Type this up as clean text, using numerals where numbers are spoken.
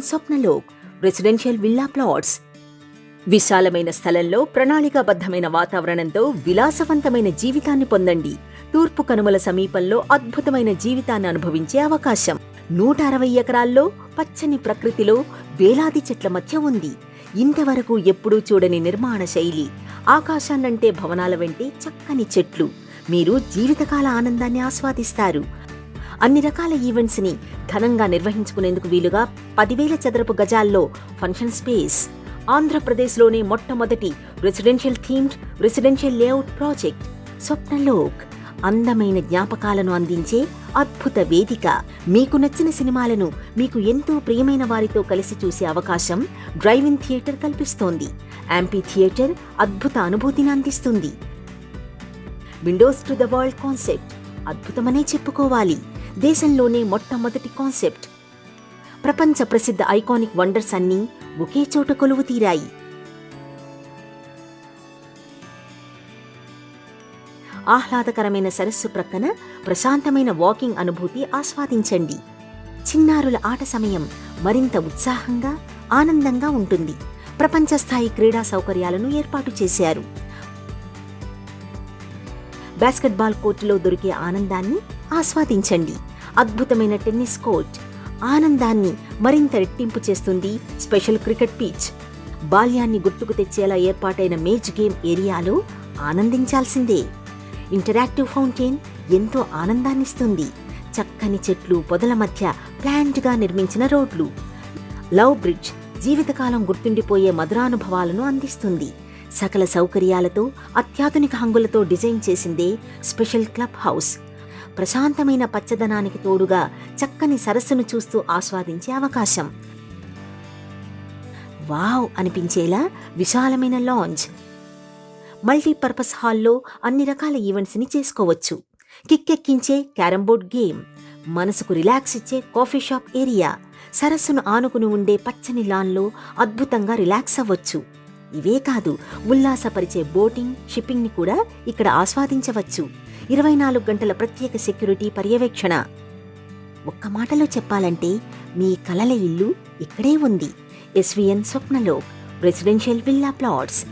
Swapnalok residential villa plots. విశాలమైన స్థలంలో ప్రణాళికాబద్ధమైన వాతావరణంతో విలాసవంతమైన జీవితాన్ని పొందండి. తూర్పు కనుమల సమీపంలో అద్భుతమైన జీవితాన్ని అనుభవించే అవకాశం. 160 ఎకరాల్లో పచ్చని ప్రకృతిలో వేలాది చెట్ల మధ్య ఉంది. ఇంతవరకు ఎప్పుడూ చూడని నిర్మాణ శైలి. ఆకాశాన్నంటే భవనాల వెంటే చక్కని చెట్లు. మీరు జీవితకాల ఆనందాన్ని ఆస్వాదిస్తారు. అన్ని రకాల ఈవెంట్స్ ని ఘనంగా నిర్వహించుకునేందుకు వీలుగా 10,000 చదరపు గజాల్లో ఫంక్షన్ స్పేస్. ఆంధ్రప్రదేశ్లోనే మొట్టమొదటి రెసిడెన్షియల్ లేఅవుట్ ప్రాజెక్ట్ స్వప్నలోక్. అందమైన జ్ఞాపకాలను అందించే అద్భుత వేదిక. మీకు నచ్చిన సినిమాలను మీకు ఎంతో ప్రియమైన వారితో కలిసి చూసే అవకాశం డ్రైవ్-ఇన్ థియేటర్ కల్పిస్తోంది. యాంపీ థియేటర్ అద్భుత అనుభూతిని అందిస్తుంది. Windows to the world concept అద్భుతమనే చెప్పుకోవాలి. దేశంలోనే మొట్టమొదటి కాన్సెప్ట్. ప్రపంచ ప్రసిద్ధ ఐకానిక్ వండర్స్ అన్నీ ఒకే చోట కొలువు తీరాయి. ఆహ్లాదకరమైన సరస్సు ప్రక్కన ప్రశాంతమైన వాకింగ్ అనుభూతి ఆస్వాదించండి. చిన్నారుల ఆట సమయం మరింత ఉత్సాహంగా, ఆనందంగా ఉంటుంది. ప్రపంచ స్థాయి క్రీడా సౌకర్యాలను ఏర్పాటు చేశారు. బాస్కెట్బాల్ కోర్టులో దొరికే ఆనందాన్ని ఆస్వాదించండి. అద్భుతమైన టెన్నిస్ కోర్ట్ ఆనందాన్ని మరింత రెట్టింపు చేస్తుంది. Special cricket pitch. బాల్యాన్ని గుర్తుకు తెచ్చేలా ఏర్పాటైన మేజ్ గేమ్ ఏరియాలో ఆనందించాల్సిందే. ఇంటరాక్టివ్ ఫౌంటైన్ ఎంతో ఆనందాన్నిస్తుంది. చక్కని చెట్లు, పొదల మధ్య ప్లాంట్గా నిర్మించిన రోడ్లు. లవ్ బ్రిడ్జ్ జీవితకాలం గుర్తుండిపోయే మధురానుభవాలను అందిస్తుంది. సకల సౌకర్యాలతో అత్యాధునిక హంగులతో డిజైన్ చేసిందే స్పెషల్ క్లబ్ హౌస్. ప్రశాంతమైన పచ్చదనానికి తోడుగా చక్కని సరస్సును చూస్తూ ఆస్వాదించే అవకాశం. వావ్ అనిపించేలా విశాలమైన లాంజ్. మల్టీపర్పస్ హాల్లో అన్ని రకాల ఈవెంట్స్ ని చేసుకోవచ్చు. కిక్కెక్కించే క్యారంబోర్డ్ గేమ్, మనసుకు రిలాక్స్ ఇచ్చే కాఫీ షాప్ ఏరియా, సరస్సును ఆనుకుని ఉండే పచ్చని లాన్లో అద్భుతంగా రిలాక్స్ అవ్వచ్చు. ఇవే కాదు, ఉల్లాసపరిచే బోటింగ్, షిప్పింగ్ ని కూడా ఇక్కడ ఆస్వాదించవచ్చు. 24 గంటల ప్రత్యేక సెక్యూరిటీ పర్యవేక్షణ. ఒక్క మాటలో చెప్పాలంటే మీ కలల ఇల్లు ఇక్కడే ఉంది. SVN Swapnalok residential villa plots.